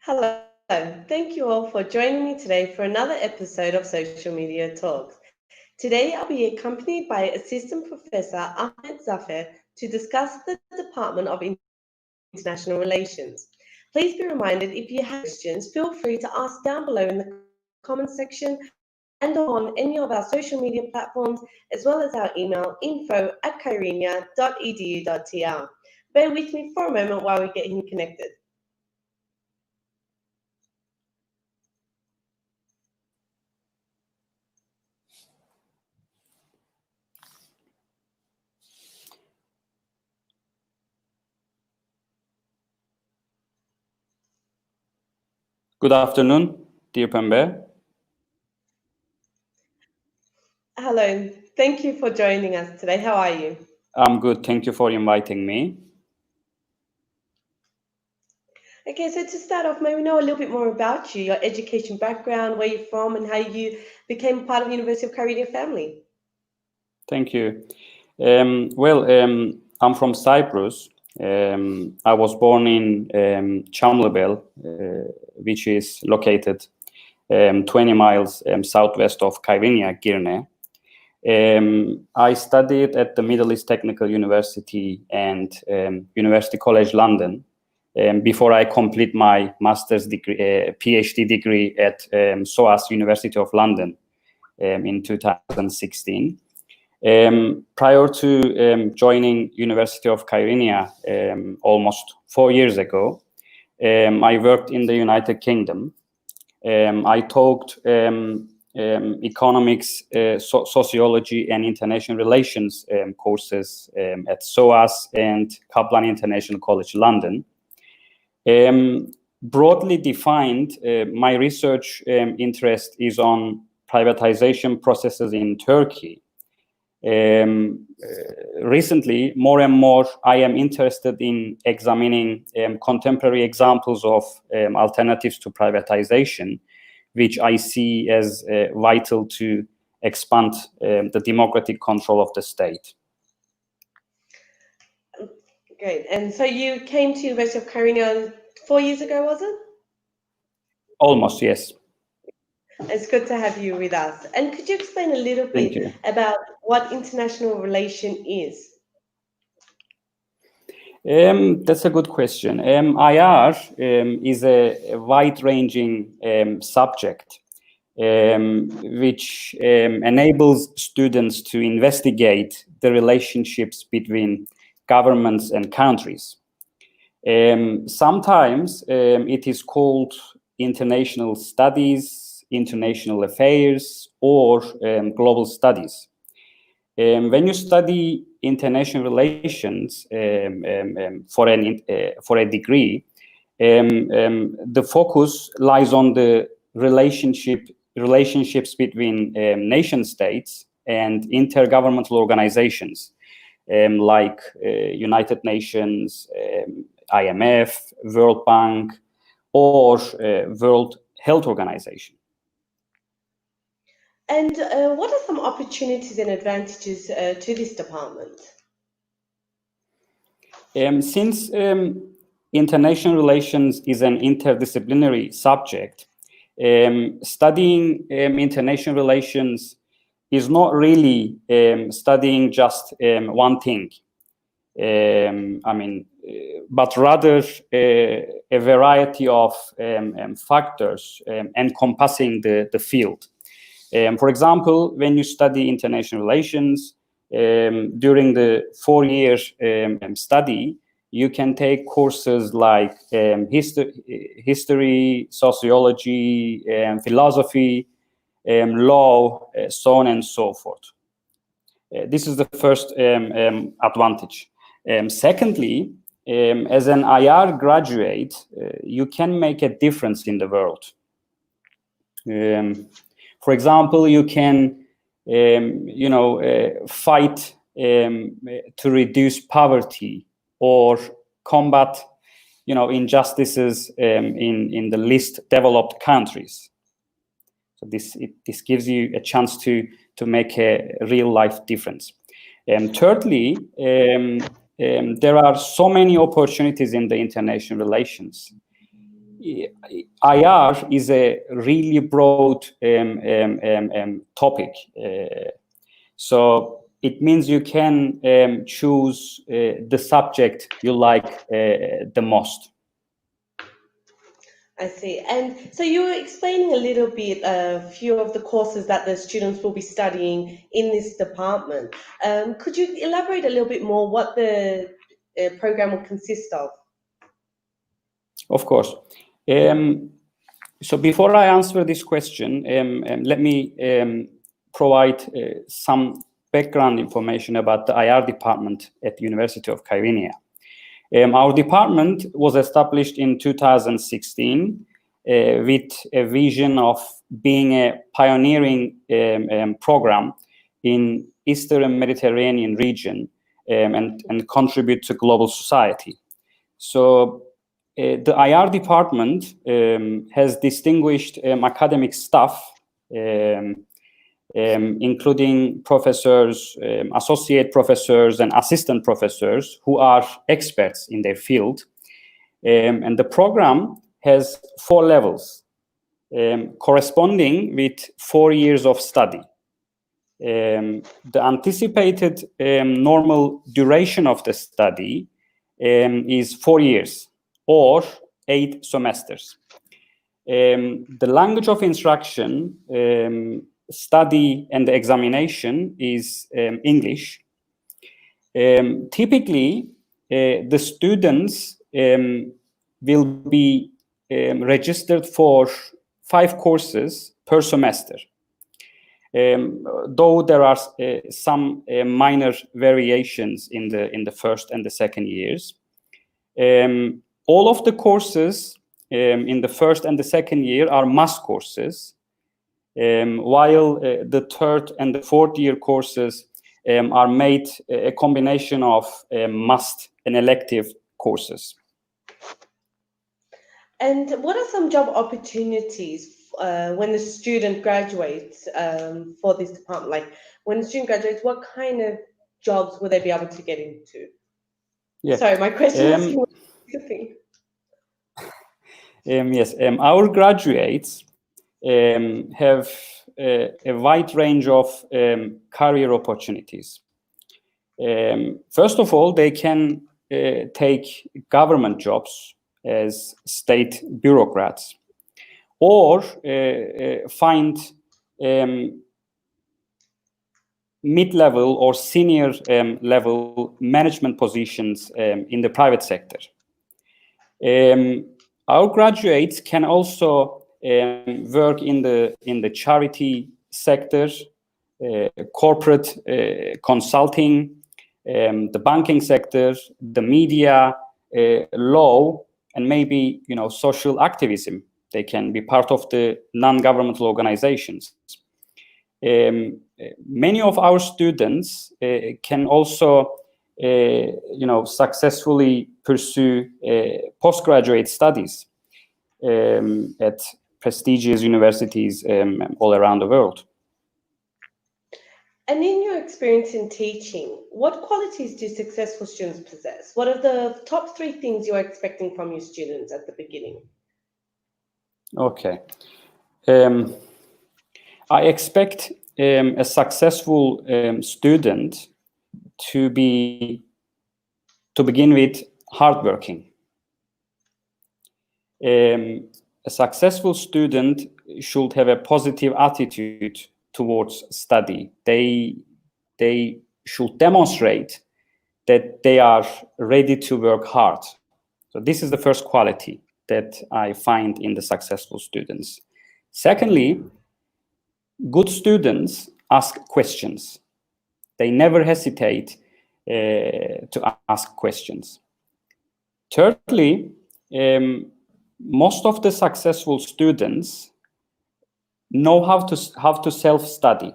Hello, thank you all for joining me today for another episode of Social Media Talks. Today I'll be accompanied by Assistant Professor Ahmed Zafar to discuss the Department of International Relations. Please be reminded if you have questions, feel free to ask down below in the comments section and on any of our social media platforms, as well as our email info@kyrenia.edu.tl. Bear with me for a moment while we get him connected. Good afternoon, dear Pembe. Hello, thank you for joining us today. How are you? I'm good. Thank you for inviting me. Okay, so to start off, may we know a little bit more about you, your education background, where you're from, and how you became part of the University of Kyrenia family? Thank you. I'm from Cyprus. I was born in Chamlebel, which is located 20 miles southwest of Kyrenia, Girne. I studied at the Middle East Technical University and University College London before I complete my master's degree, PhD degree at SOAS University of London in 2016. Prior to joining University of Kyrenia almost 4 years ago, I worked in the United Kingdom. I taught economics, sociology, and international relations courses at SOAS and Kaplan International College London. Broadly defined, my research interest is on privatization processes in Turkey. Recently, more and more, I am interested in examining contemporary examples of alternatives to privatization, which I see as vital to expand the democratic control of the state. Great. And so you came to University of Kyrenia 4 years ago, was it? Almost, yes. It's good to have you with us. And could you explain a little Thank bit you. about what international relation is? That's a good question. IR is a wide-ranging subject which enables students to investigate the relationships between governments and countries. Sometimes it is called international studies, international affairs, or global studies. When you study international relations for a degree, the focus lies on the relationships between nation states and intergovernmental organizations like United Nations, IMF, World Bank, or World Health Organization. And what are some opportunities and advantages to this department? Since international relations is an interdisciplinary subject, studying international relations is not really studying just one thing. But rather a variety of factors encompassing the field. For example, when you study international relations, during the 4-year study, you can take courses like history, sociology, philosophy, law, so on and so forth. This is the first advantage. Secondly, as an IR graduate, you can make a difference in the world. For example, you can, fight to reduce poverty or combat, injustices in the least developed countries. So this gives you a chance to make a real life difference. Thirdly, there are so many opportunities in the international relations. IR is a really broad topic. So it means you can choose the subject you like the most. I see. And so you were explaining a little bit a few of the courses that the students will be studying in this department. Could you elaborate a little bit more what the program will consist of? Of course. So before I answer this question, let me provide some background information about the IR department at the University of Kyrenia. Our department was established in 2016 with a vision of being a pioneering program in Eastern Mediterranean region and contribute to global society. So the IR department has distinguished academic staff, including professors, associate professors, and assistant professors who are experts in their field. And the program has 4 levels, corresponding with 4 years of study. The anticipated normal duration of the study is 4 years or 8 semesters. The language of instruction, study, and the examination is English. Typically, the students will be registered for 5 courses per semester. Though there are some minor variations in the first and the second years. All of the courses in the first and the second year are must courses, while the third and the fourth year courses are made a combination of must and elective courses. And what are some job opportunities when the student graduates for this department? Like when the student graduates, what kind of jobs will they be able to get into? Yeah. Sorry, my question is yes, our graduates have a wide range of career opportunities. First of all, they can take government jobs as state bureaucrats, or find mid-level or senior level management positions in the private sector. Our graduates can also work in the charity sector, corporate consulting, the banking sector, the media, law, and maybe social activism. They can be part of the non-governmental organizations. Many of our students can also successfully pursue postgraduate studies at prestigious universities all around the world. And in your experience in teaching, what qualities do successful students possess? What are the top 3 things you are expecting from your students at the beginning? Okay. I expect a successful student to begin with hardworking. A successful student should have a positive attitude towards study. They should demonstrate that they are ready to work hard. So this is the first quality that I find in the successful students. Secondly, good students ask questions. They never hesitate to ask questions. Thirdly, most of the successful students know how to self-study.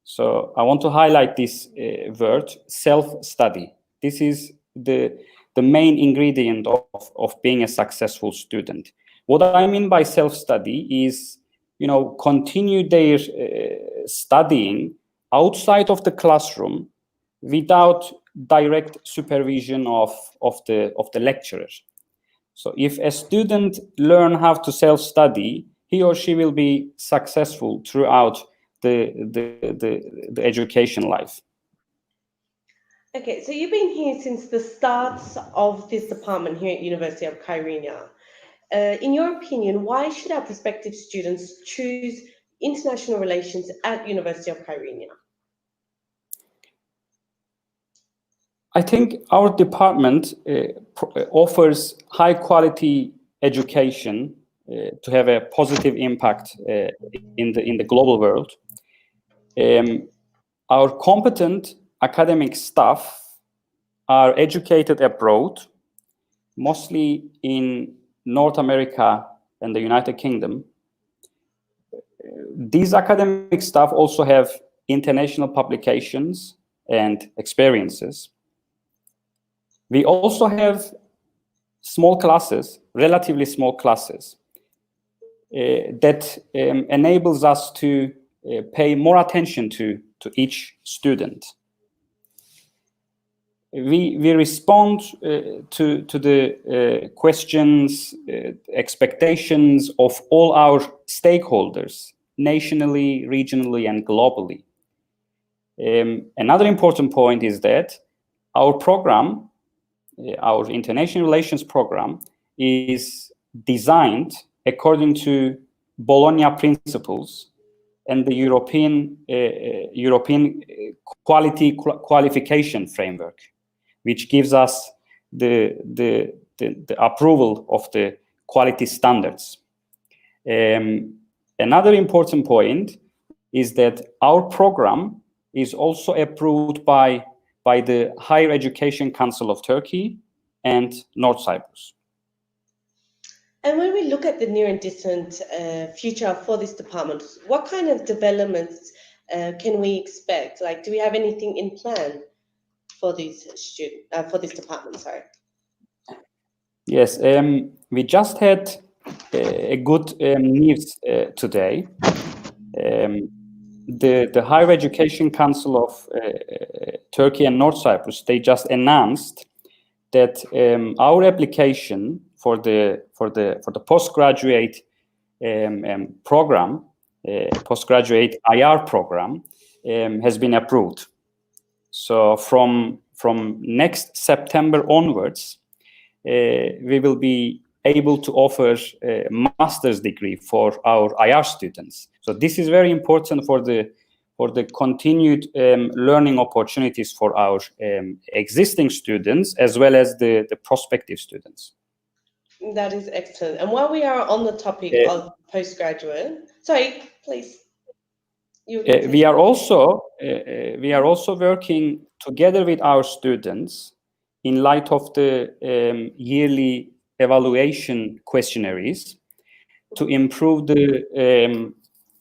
So I want to highlight this word, self-study. This is the main ingredient of being a successful student. What I mean by self-study is, continue their studying outside of the classroom without direct supervision of the lecturer. So if a student learn how to self-study, he or she will be successful throughout the education life. Okay, so you've been here since the start of this department here at University of Kyrenia. In your opinion, why should our prospective students choose international relations at University of Kyrenia? I think our department offers high quality education to have a positive impact in the global world. Our competent academic staff are educated abroad, mostly in North America and the United Kingdom. These academic staff also have international publications and experiences. We also have small classes, relatively small classes, that enables us to pay more attention to each student. We respond to the questions, expectations of all our stakeholders, nationally, regionally, and globally. Another important point is that our program, our international relations program, is designed according to Bologna principles and the European qualification framework, which gives us the approval of the quality standards. Another important point is that our program is also approved by the Higher Education Council of Turkey and North Cyprus. And when we look at the near and distant future for this department, what kind of developments can we expect? Like, do we have anything in plan for this department? Sorry. Yes, we just had a good news today. The Higher Education Council of Turkey and North Cyprus, they just announced that our application for the postgraduate program, postgraduate IR program, has been approved. So from next September onwards, we will be able to offer a master's degree for our IR students. So this is very important for the continued learning opportunities for our existing students as well as the prospective students. That is excellent. And while we are on the topic of postgraduate, sorry, please. We are also working together with our students in light of the yearly evaluation questionnaires to improve the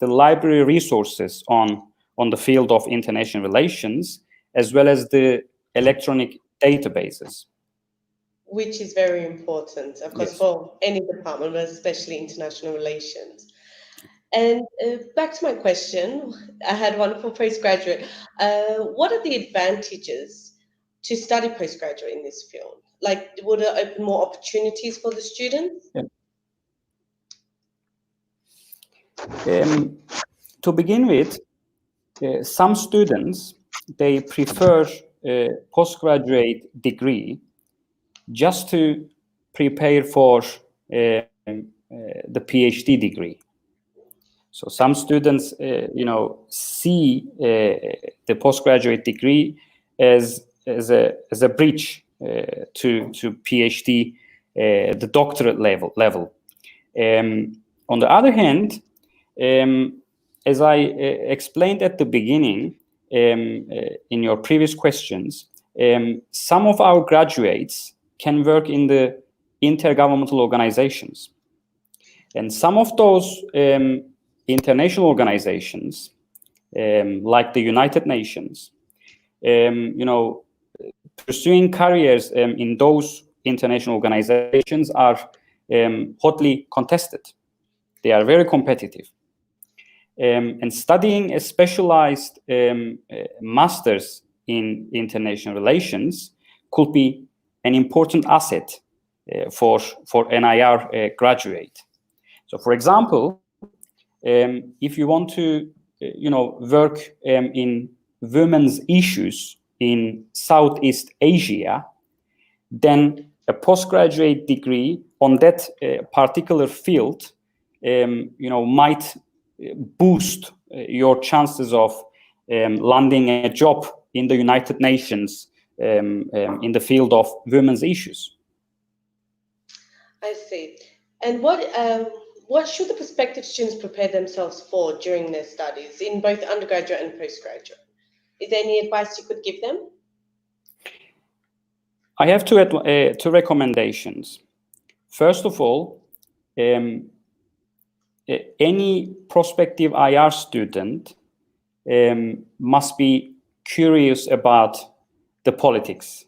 library resources on the field of international relations, as well as the electronic databases. Which is very important, of course, yes, for any department, but especially international relations. And back to my question, I had one for postgraduate. What are the advantages to study postgraduate in this field? Like, would it open more opportunities for the students? Yeah. To begin with, some students, they prefer a postgraduate degree just to prepare for the PhD degree. So some students, see the postgraduate degree as a bridge to PhD, the doctorate level. On the other hand, as I explained at the beginning in your previous questions, some of our graduates can work in the intergovernmental organizations. And some of those international organizations, like the United Nations, pursuing careers in those international organizations are hotly contested. They are very competitive. And studying a specialized master's in international relations could be an important asset for NIR graduate. So, for example, if you want to, work in women's issues in Southeast Asia, then a postgraduate degree on that particular field, might boost your chances of landing a job in the United Nations in the field of women's issues. I see. And what should the prospective students prepare themselves for during their studies in both undergraduate and postgraduate? Is there any advice you could give them? I have two recommendations. First of all, any prospective IR student must be curious about the politics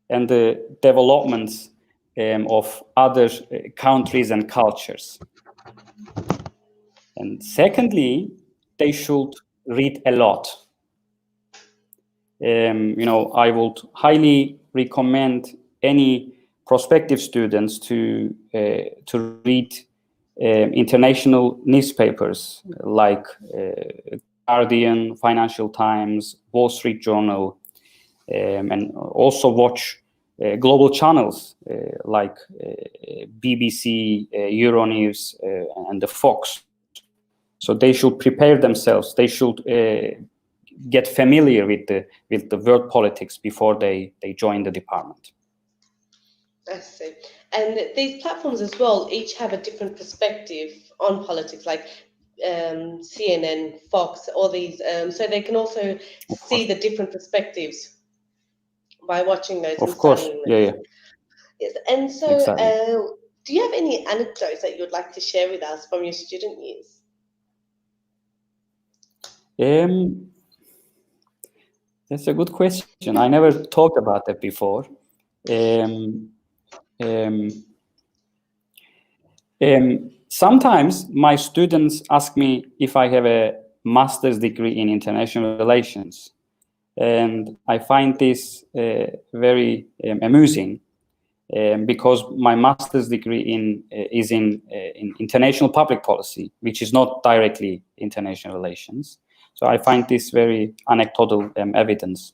and the developments of other countries and cultures. And secondly, they should read a lot. I would highly recommend any prospective students to read international newspapers like Guardian, Financial Times, Wall Street Journal, and also watch global channels like BBC, Euronews, and the Fox. So they should prepare themselves. They should get familiar with the world politics before they join the department. I see. And these platforms as well each have a different perspective on politics, like CNN, Fox, all these. So they can also see the different perspectives by watching those and studying those. Yeah. Yes. And so, exactly. Do you have any anecdotes that you would like to share with us from your student years? That's a good question. I never talked about that before. Sometimes my students ask me if I have a master's degree in international relations, and I find this very amusing because my master's degree is in international public policy, which is not directly international relations. So I find this very anecdotal evidence.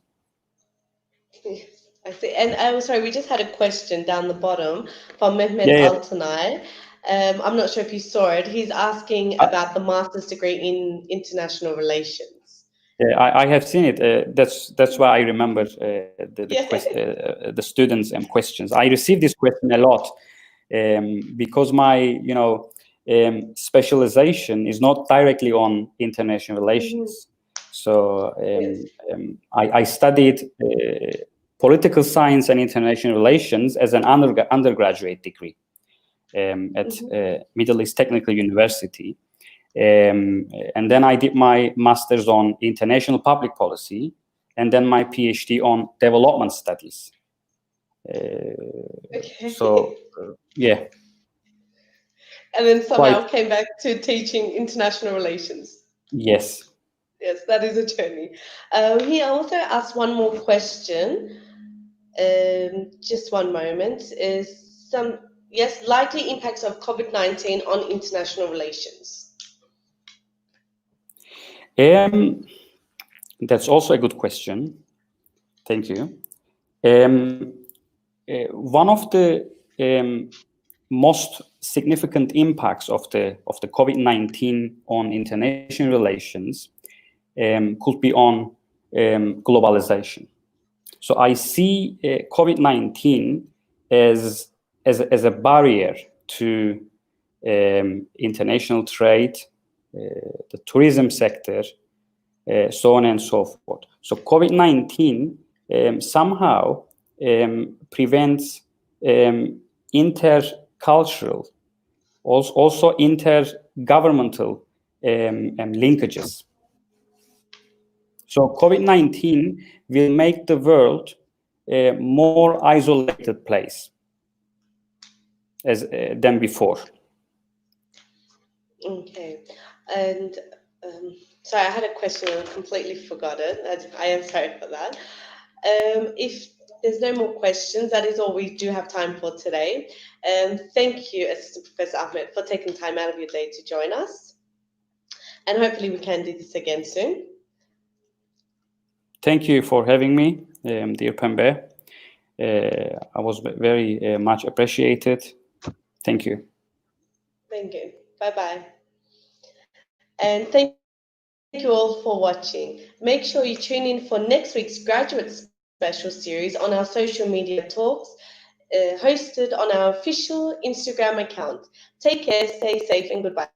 I see. And I'm sorry, we just had a question down the bottom from Mehmet Altanay. I'm not sure if you saw it. He's asking about the master's degree in international relations. I have seen it. That's why I remember the students' questions. I receive this question a lot because my specialization is not directly on international relations. So I studied political science and international relations as an undergraduate degree at Middle East Technical University. And then I did my master's on international public policy, and then my PhD on development studies. So, yeah. And then somehow came back to teaching international relations. Yes. Yes, that is a journey. He also asked one more question. Just one moment. Likely impacts of COVID-19 on international relations. That's also a good question. Thank you. One of the most significant impacts of the COVID-19 on international relations could be on globalization. So I see COVID-19 as a barrier to international trade, the tourism sector, so on and so forth. So COVID-19 somehow prevents intercultural, also intergovernmental linkages. So COVID-19 will make the world a more isolated place than before. Okay, and sorry, I had a question and I completely forgot it. I am sorry for that. If there's no more questions. That is all we do have time for today. Thank you, Assistant Professor Ahmed, for taking time out of your day to join us. And hopefully we can do this again soon. Thank you for having me, dear Pembe. I was very much appreciated. Thank you. Thank you. Bye-bye. And thank you all for watching. Make sure you tune in for next week's graduate special series on our social media talks, hosted on our official Instagram account. Take care, stay safe, and goodbye.